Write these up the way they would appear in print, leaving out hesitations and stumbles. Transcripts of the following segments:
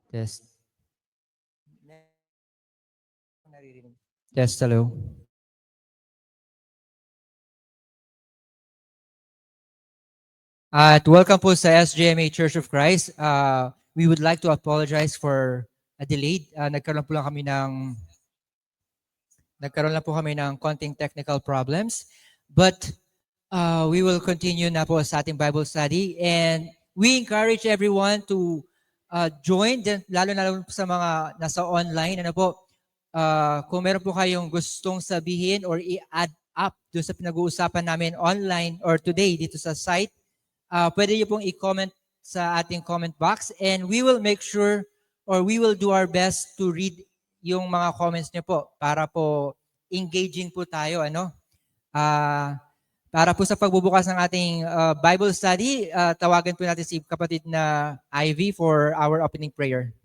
Test. Test, hello. At welcome po sa SGMA Church of Christ. We would like to apologize for a delay. Nagkaroon lang po kami ng konting technical problems. But we will continue na po sa ating Bible study. And we encourage everyone to join, lalo na po sa mga nasa online. Ano po, kung meron po kayong gustong sabihin or i-add up doon sa pinag-uusapan namin online or today dito sa site, pwede niyo pong i-comment sa ating comment box and we will make sure or we will do our best to read yung mga comments niyo po para po engaging po tayo, ano? Para po sa pagbubukas ng ating Bible study, tawagan po natin si kapatid na Ivy for our opening prayer.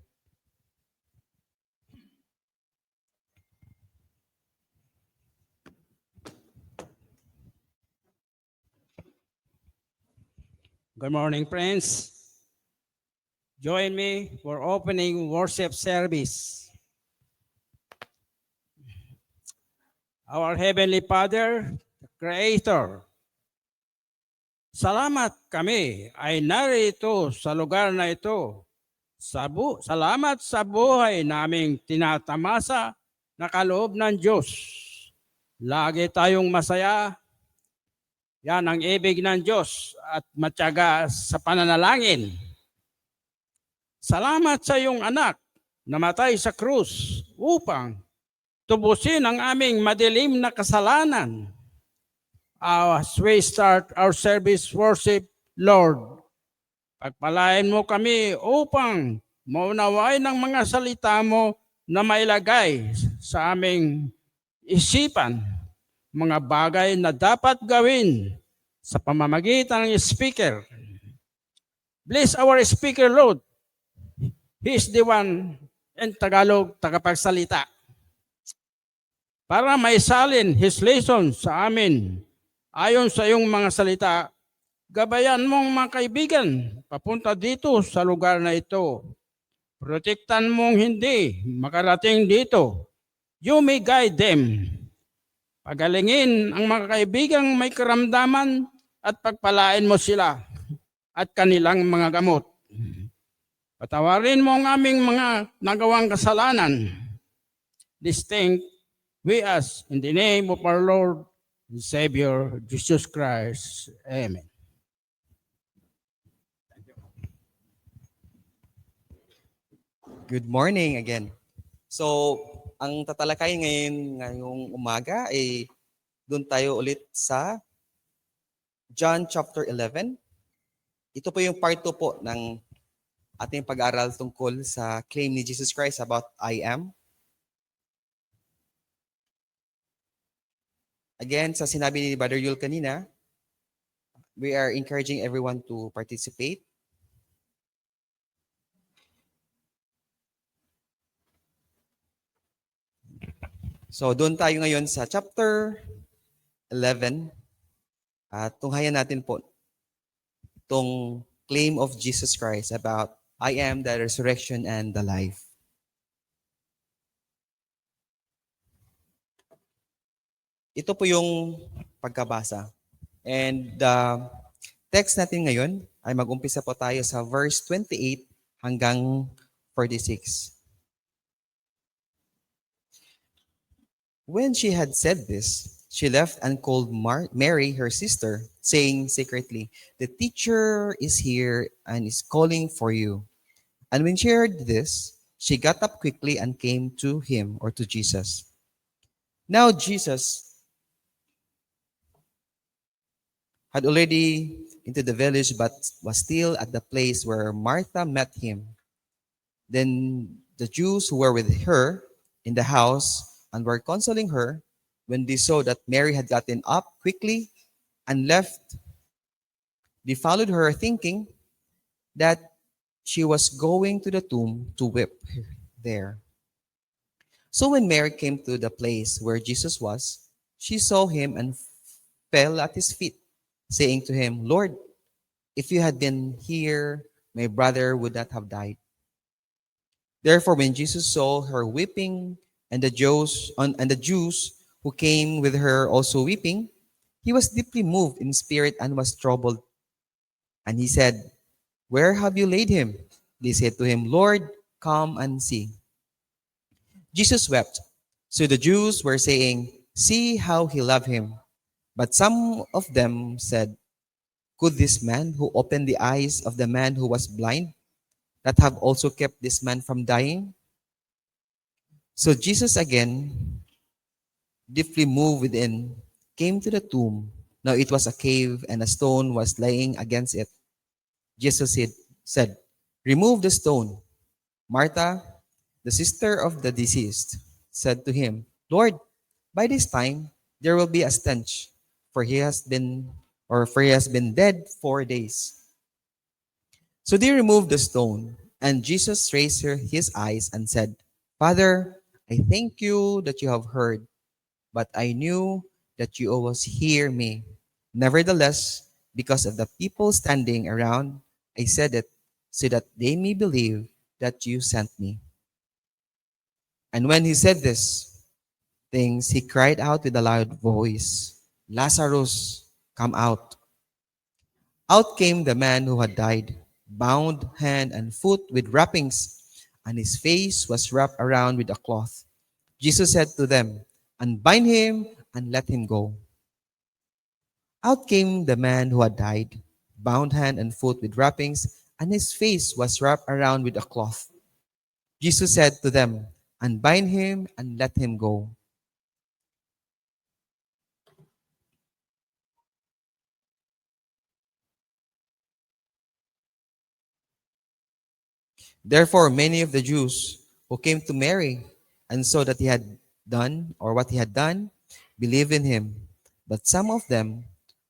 Good morning, friends. Join me for opening worship service. Our Heavenly Father, the Creator, salamat kami ay narito sa lugar na ito. Salamat sa buhay naming tinatamasa na kaloob ng Diyos. Lagi tayong masaya. Yan ang ibig ng Diyos at matyaga sa pananalangin. Salamat sa iyong anak na namatay sa krus upang tubusin ang aming madilim na kasalanan. As we start our service worship, Lord, pagpalain mo kami upang maunawain ng mga salita mo na mailagay sa aming isipan, mga bagay na dapat gawin sa pamamagitan ng speaker. Bless our speaker, Lord. He is the one in Tagalog, tagapagsalita. Para maisalin his lesson sa amin, ayon sa iyong mga salita, gabayan mong mga kaibigan, papunta dito sa lugar na ito. Protektan mong hindi makarating dito. You may guide them. Pagalingin ang mga kaibigang may karamdaman at pagpalain mo sila at kanilang mga gamot. Patawarin mo ang aming mga nagawang kasalanan. This thing we ask in the name of our Lord and Savior, Jesus Christ. Amen. Good morning again. So, ang tatalakayin ngayong umaga ay doon tayo ulit sa John chapter 11. Ito po yung part 2 po ng ating pag-aaral tungkol sa claim ni Jesus Christ about I am. Again, sa sinabi ni Brother Yul kanina, we are encouraging everyone to participate. So, doon tayo ngayon sa chapter 11. At tunghayan natin po itong claim of Jesus Christ about I am the resurrection and the life. Ito po yung pagkabasa. And the text natin ngayon ay mag-umpisa po tayo sa verse 28 hanggang 46. When she had said this, she left and called Mary, her sister, saying secretly, "The teacher is here and is calling for you." And when she heard this, she got up quickly and came to him, or to Jesus. Now Jesus had already into the village, but was still at the place where Martha met him. Then the Jews who were with her in the house and were consoling her, when they saw that Mary had gotten up quickly and left, they followed her, thinking that she was going to the tomb to weep there. So when Mary came to the place where Jesus was, she saw him and fell at his feet, saying to him, Lord, if you had been here, my brother would not have died. Therefore, when Jesus saw her weeping, and the Jews who came with her also weeping, he was deeply moved in spirit and was troubled. And he said, Where have you laid him? They said to him, Lord, come and see. Jesus wept. So the Jews were saying, See how he loved him. But some of them said, Could this man who opened the eyes of the man who was blind that have also kept this man from dying? So Jesus again, deeply moved within, came to the tomb. Now it was a cave, and a stone was lying against it. Jesus said, Remove the stone. Martha, the sister of the deceased, said to him, Lord, by this time there will be a stench, for he has been dead 4 days. So they removed the stone, and Jesus raised his eyes and said, Father, I thank you that you have heard, but I knew that you always hear me. Nevertheless, because of the people standing around, I said it so that they may believe that you sent me. And when he said this things, he cried out with a loud voice, Lazarus, come out. Out came the man who had died, bound hand and foot with wrappings, and his face was wrapped around with a cloth. Jesus said to them, Unbind him and let him go. Out came the man who had died, bound hand and foot with wrappings, and his face was wrapped around with a cloth. Jesus said to them, Unbind him and let him go. Therefore, many of the Jews who came to Mary and saw that he had done, or what he had done, believed in him. But some of them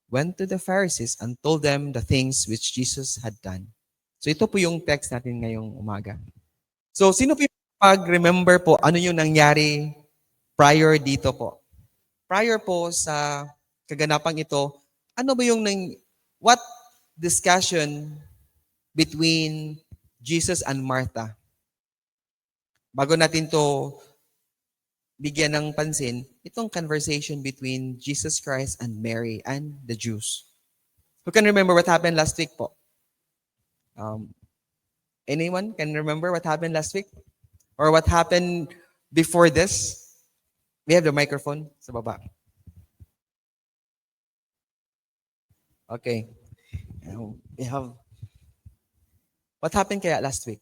went to the Pharisees and told them the things which Jesus had done. So ito po yung text natin ngayong umaga. So sino po yung pag-remember po ano yung nangyari prior dito po? Prior po sa kaganapang ito, ano ba yung what discussion between Jesus and Martha? Bago natin to bigyan ng pansin, itong conversation between Jesus Christ and Mary and the Jews. Who can remember what happened last week po? Anyone can remember what happened last week? Or what happened before this? We have the microphone sa baba. Okay. We have... What happened kaya last week?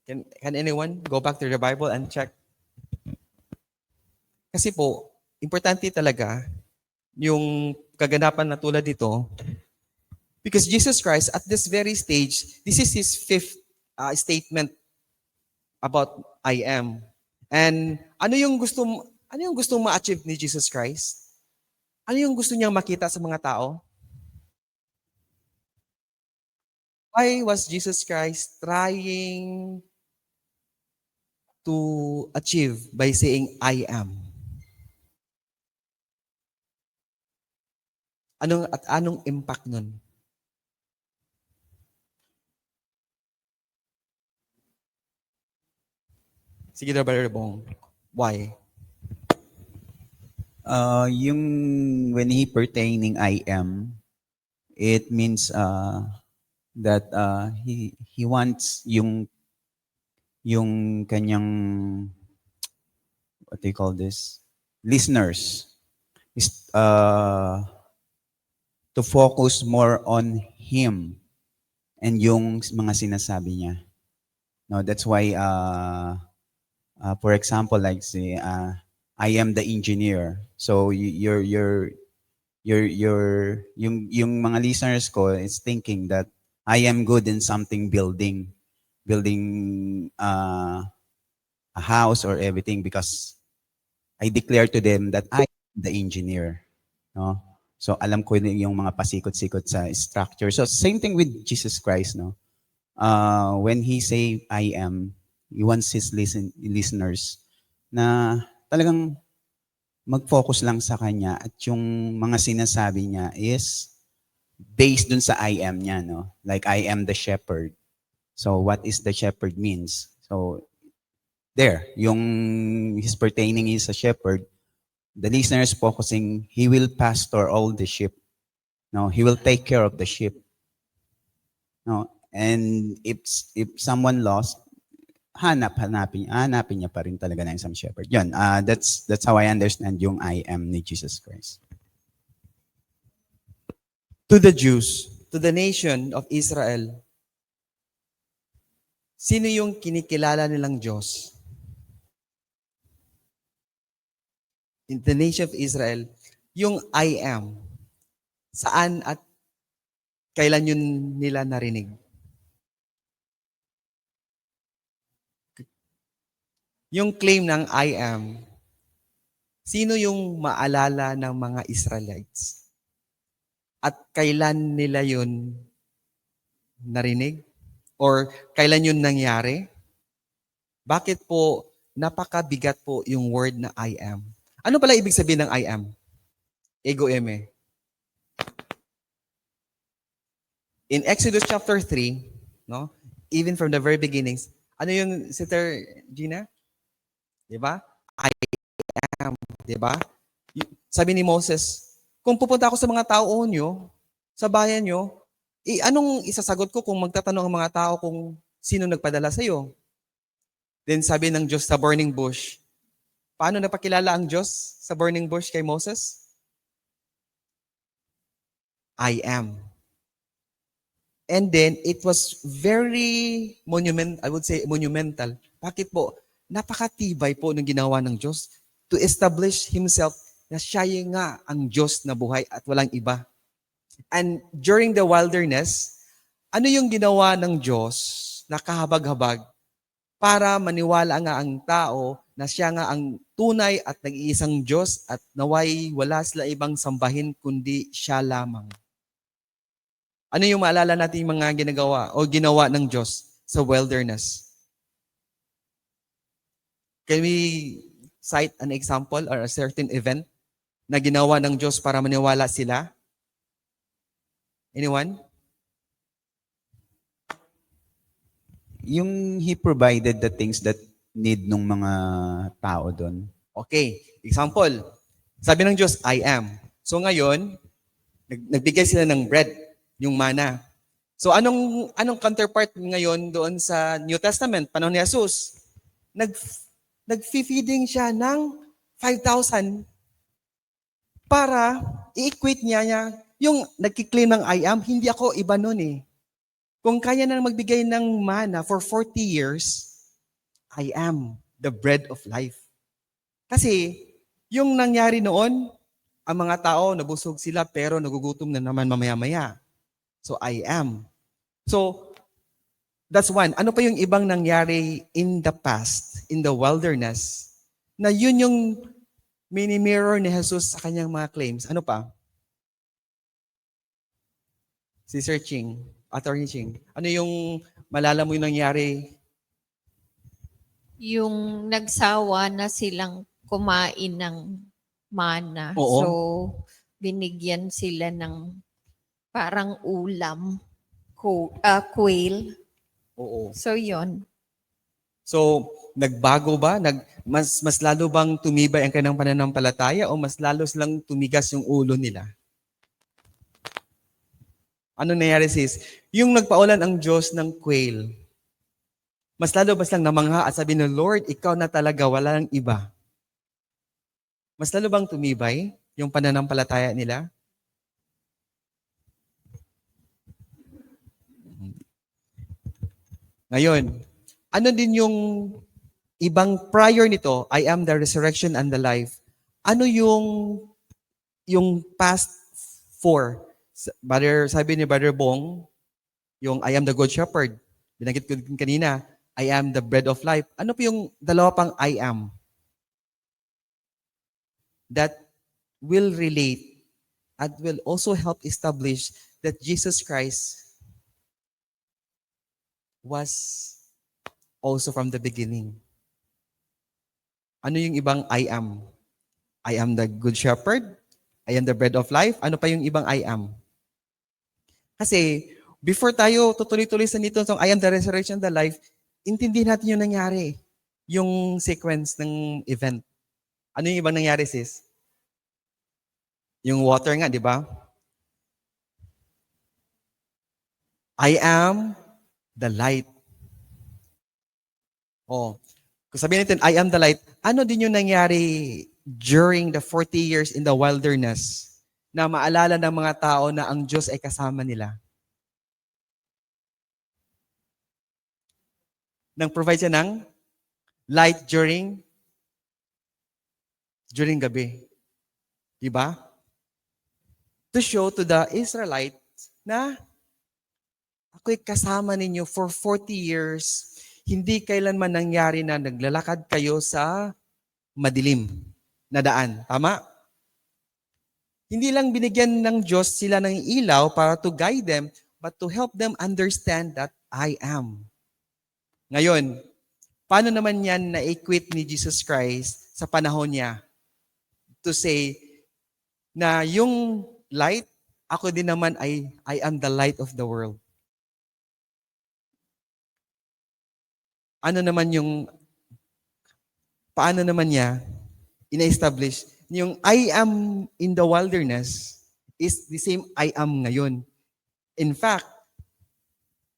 Can anyone go back to the Bible and check? Kasi po, importante talaga yung kaganapan na tulad dito. Because Jesus Christ, at this very stage, this is his fifth statement about I am. And ano yung gusto ma-achieve ni Jesus Christ? Ano yung gusto niyang makita sa mga tao? Why was Jesus Christ trying to achieve by saying, I am? Anong impact nun? Sige na, Brother Bong. Why? Yung when he pertaining I am, it means that he wants yung kanyang, what do you call this, listeners is to focus more on him and yung mga sinasabi niya. No, that's why for example, like say I am the engineer. So yung mga listeners ko is thinking that I am good in something building a house or everything because I declare to them that I am the engineer. No? So alam ko yung mga pasikot-sikot sa structure. So same thing with Jesus Christ, no? when he say I am, he wants his listeners na talagang mag-focus lang sa kanya at yung mga sinasabi niya is based dun sa I am niya, no? Like, I am the shepherd. So, what is the shepherd means? So, there, yung he's pertaining is a shepherd, the listener is focusing, he will pastor all the sheep. No, he will take care of the sheep. No, and if someone lost, hanapin niya pa rin talaga ng isang shepherd. Yun, that's how I understand yung I am ni Jesus Christ. To the Jews, to the nation of Israel, sino yung kinikilala nilang Diyos? In the nation of Israel, yung I am, saan at kailan yun nila narinig? Yung claim ng I am, sino yung maalala ng mga Israelites? At kailan nila yun narinig? Or kailan yun nangyari? Bakit po napakabigat po yung word na I am? Ano pala ibig sabihin ng I am? Ego eme. In Exodus chapter 3, no? Even from the very beginnings, ano yung Sister Gina? 'Di ba? I am, 'di ba? Sabi ni Moses, kung pupunta ako sa mga tao nyo, sa bayan nyo, anong isasagot ko kung magtatanong ang mga tao kung sino nagpadala sa iyo? Then sabi ng Diyos sa burning bush, paano napakilala ang Diyos sa burning bush kay Moses? I am. And then, it was very I would say monumental. Bakit po? Napakatibay po ng ginawa ng Diyos to establish Himself na siya nga ang Diyos na buhay at walang iba. And during the wilderness, ano yung ginawa ng Diyos na kahabag-habag para maniwala nga ang tao na siya nga ang tunay at nag-iisang Diyos at naway wala sila ibang sambahin kundi siya lamang. Ano yung maalala natin mga ginagawa o ginawa ng Diyos sa wilderness? Can we cite an example or a certain event na ginawa ng Diyos para maniwala sila? Anyone? Yung he provided the things that need ng mga tao doon. Okay, example. Sabi ng Diyos, I am. So ngayon, nagbigay sila ng bread, yung manna. So anong counterpart ngayon doon sa New Testament, panahon ni Jesus? Nag-feeding siya ng 5,000 para i-equate niya yung nagkiklaim ng I am, hindi ako iba nun eh. Kung kaya na magbigay ng manna for 40 years, I am the bread of life. Kasi yung nangyari noon, ang mga tao nabusog sila pero nagugutom na naman mamaya-maya. So I am. So that's one. Ano pa yung ibang nangyari in the past, in the wilderness, na yun yung mini-mirror ni Jesus sa kanyang mga claims? Ano pa? Sister Ching, Attorney Ching, ano yung malala mo yung nangyari? Yung nagsawa na silang kumain ng mana. Oo. So, binigyan sila ng parang ulam, quail. Oo. So, yon. So, nagbago ba? Mas lalo bang tumibay ang kanilang pananampalataya o mas lalo silang tumigas yung ulo nila? Anong nangyari sis? Yung nagpaulan ang Diyos ng quail, mas lalo ba silang namangha at sabi ng Lord, ikaw na talaga, wala nang iba? Mas lalo bang tumibay yung pananampalataya nila? Ngayon, ano din yung ibang prior nito, I am the resurrection and the life. Ano yung past four? Sabi ni Brother Bong, yung I am the good shepherd. Binanggit ko din kanina, I am the bread of life. Ano po yung dalawa pang I am? That will relate and will also help establish that Jesus Christ was also from the beginning. Ano yung ibang I am? I am the good shepherd. I am the bread of life. Ano pa yung ibang I am? Kasi before tayo tutuloy-tuloy sa nito sa I am the resurrection and the life, intindihin natin yung nangyari. Yung sequence ng event. Ano yung ibang nangyari, sis? Yung water nga, di ba? I am the light. Oh, kung sabihin natin, I am the light, ano din yung nangyari during the 40 years in the wilderness na maalala ng mga tao na ang Diyos ay kasama nila? Nang provide siya ng light during gabi. Diba? To show to the Israelites na ako'y kasama ninyo for 40 years. Hindi kailanman nangyari na naglalakad kayo sa madilim na daan. Tama? Hindi lang binigyan ng Diyos sila ng ilaw para to guide them, but to help them understand that I am. Ngayon, paano naman yan na-equate ni Jesus Christ sa panahon niya? To say na yung light, ako din naman ay I am the light of the world. Paano naman niya ina-establish? Yung I am in the wilderness is the same I am ngayon. In fact,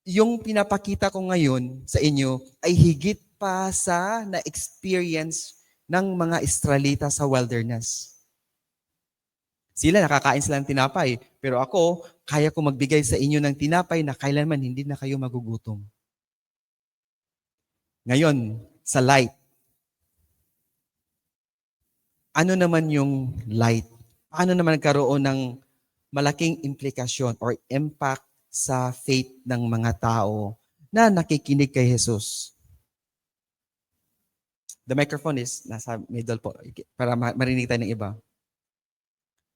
yung pinapakita ko ngayon sa inyo ay higit pa sa na-experience ng mga Israelita sa wilderness. Sila, nakakain sila ng tinapay. Pero ako, kaya ko magbigay sa inyo ng tinapay na kailanman hindi na kayo magugutom. Ngayon, sa light. Ano naman yung light? Paano naman nagkaroon ng malaking implikasyon or impact sa faith ng mga tao na nakikinig kay Jesus? The microphone is nasa middle po para marinig tayo ng iba.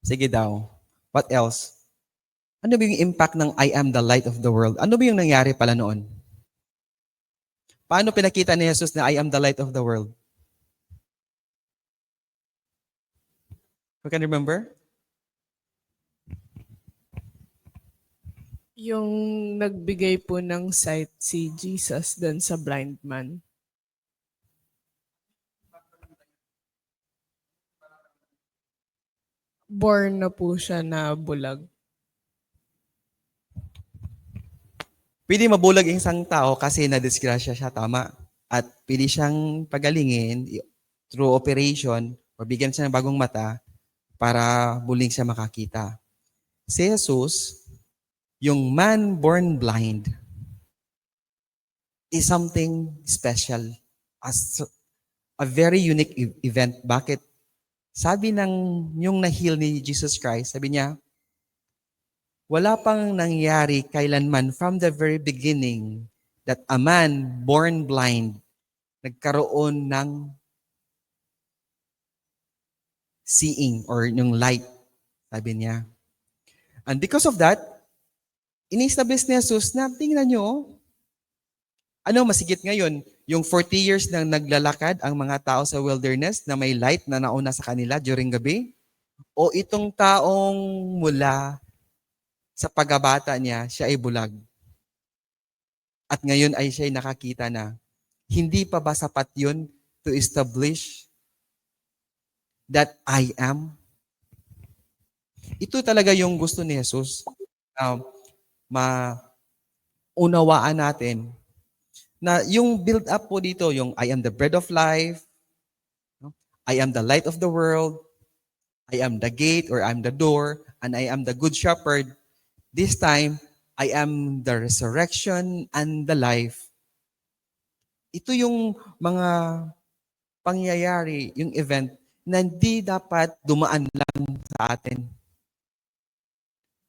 Sige daw. What else? Ano ba yung impact ng I am the light of the world? Ano ba yung nangyari pala noon? Paano pinakita ni Jesus na I am the light of the world? You can remember? Yung nagbigay po ng sight si Jesus dun sa blind man. Born na po siya na bulag. Pwede mabulag ang isang tao kasi na-disgrasya siya, tama. At pwede siyang pagalingin through operation o bigyan siya ng bagong mata para buling siya makakita. Si Jesus, yung man born blind, is something special. As a very unique event. Bakit? Sabi ng yung na-heal ni Jesus Christ, sabi niya, wala pang nangyari kailanman from the very beginning that a man born blind nagkaroon ng seeing or yung light, sabi niya. And because of that, ini-establish ni Jesus na tingnan nyo, ano masigit ngayon, yung 40 years na naglalakad ang mga tao sa wilderness na may light na nauna sa kanila during gabi, o itong taong mula sa pagkabata niya, siya ay bulag. At ngayon ay siya ay nakakita na. Hindi pa ba sapat yun to establish that I am? Ito talaga yung gusto ni Jesus. Maunawaan natin na yung build up po dito, yung I am the bread of life, I am the light of the world, I am the gate or I'm the door, and I am the good shepherd. This time, I am the resurrection and the life. Ito yung mga pangyayari, yung event na hindi dapat dumaan lang sa atin.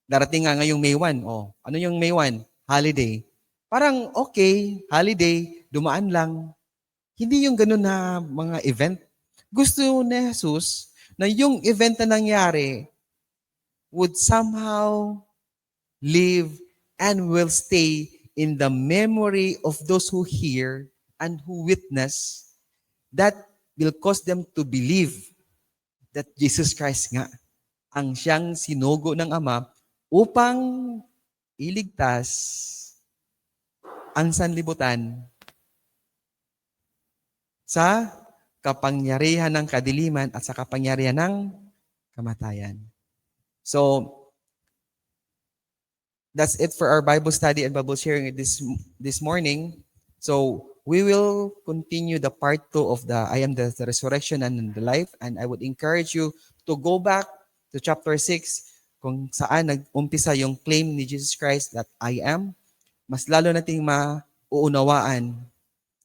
Darating nga ngayong May 1. Oh, ano yung May 1? Holiday. Parang okay, holiday, dumaan lang. Hindi yung ganun na mga event. Gusto ni Jesus na yung event na nangyari would somehow live and will stay in the memory of those who hear and who witness, that will cause them to believe that Jesus Christ nga ang siyang sinugo ng Ama upang iligtas ang sanlibutan sa kapangyarihan ng kadiliman at sa kapangyarihan ng kamatayan. So, that's it for our Bible study and Bible sharing this morning. So, we will continue the part 2 of the I am the resurrection and the life, and I would encourage you to go back to chapter 6 kung saan nag-umpisa yung claim ni Jesus Christ that I am. Mas lalo nating mauunawaan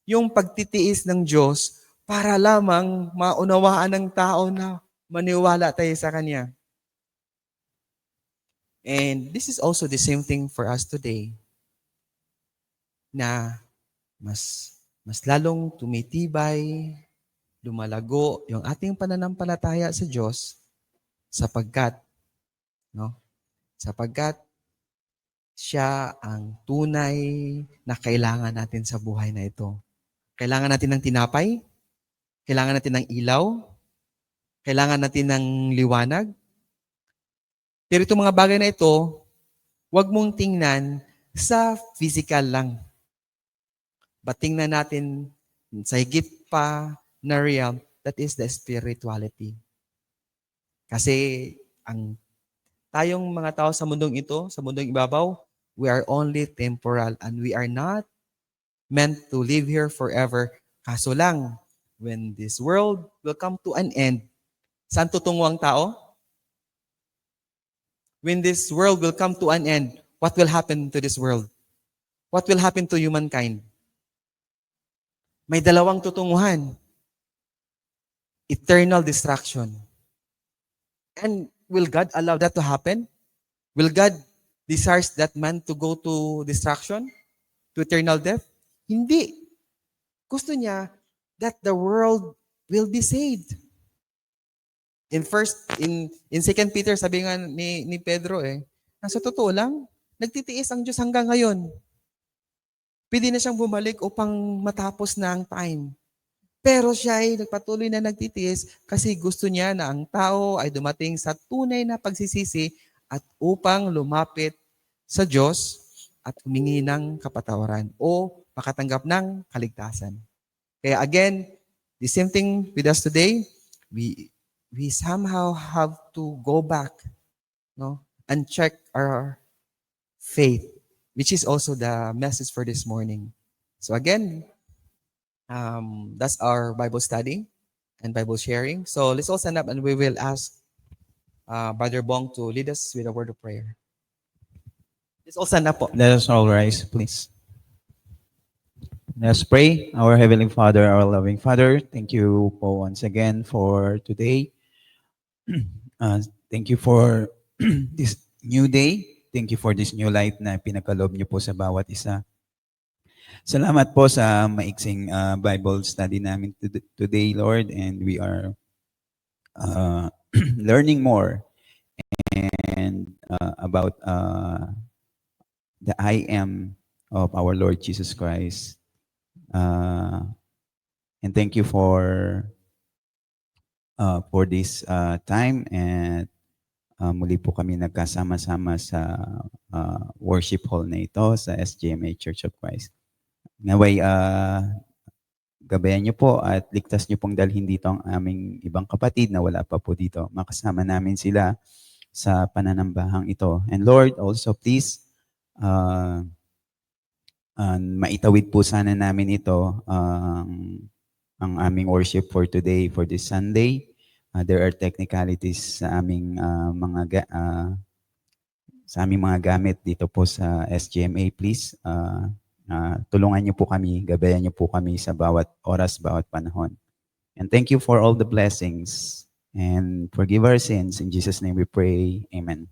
yung pagtitiis ng Diyos para lamang maunawaan ng tao na maniwala tayo sa Kanya. And this is also the same thing for us today, na mas lalong tumitibay, lumalago yung ating pananampalataya sa Diyos sapagkat siya ang tunay na kailangan natin sa buhay na ito. Kailangan natin ng tinapay, kailangan natin ng ilaw, kailangan natin ng liwanag. Pero itong mga bagay na ito, huwag mong tingnan sa physical lang. But tingnan natin sa higit pa na realm, that is the spirituality. Kasi tayong mga tao sa mundong ito, sa mundong ibabaw, we are only temporal and we are not meant to live here forever. Kaso lang, when this world will come to an end, saan tutungo ang tao? When this world will come to an end, what will happen to this world? What will happen to humankind? May dalawang tutunguhan. Eternal destruction. And will God allow that to happen? Will God desires that man to go to destruction? To eternal death? Hindi. Gusto niya that the world will be saved. In 2 Peter, sabi nga ni Pedro sa totoo lang, nagtitiis ang Diyos hanggang ngayon. Pwede na siyang bumalik upang matapos na ang time. Pero siya ay nagpatuloy na nagtitiis kasi gusto niya na ang tao ay dumating sa tunay na pagsisisi at upang lumapit sa Diyos at humingi ng kapatawaran o makatanggap ng kaligtasan. Kaya again, the same thing with us today, we somehow have to go back, and check our faith, which is also the message for this morning. So again, that's our Bible study and Bible sharing. So let's all stand up and we will ask Brother Bong to lead us with a word of prayer. Let's all stand up po. Let us all rise, please. Let us pray. Our Heavenly Father, our loving Father, thank you po once again for today. Thank you for this new day. Thank you for this new light na pinagkaloob niyo po sa bawat isa. Salamat po sa maiksing Bible study namin today, Lord, and we are learning more and about the I am of our Lord Jesus Christ. And thank you for this time, and muli po kami nagkasama-sama sa worship hall na ito sa SGMA Church of Christ. Naway gabayan niyo po at ligtas niyo pong dalhin dito ang aming ibang kapatid na wala pa po dito. Makasama namin sila sa pananambahang ito. And Lord, also please maitawid po sana namin ito ang aming worship for today, for this Sunday. There are technicalities sa aming mga gamit dito po sa SGMA. Please, tulungan niyo po kami, gabayan niyo po kami sa bawat oras, bawat panahon. And thank you for all the blessings and forgive our sins. In Jesus' name we pray. Amen.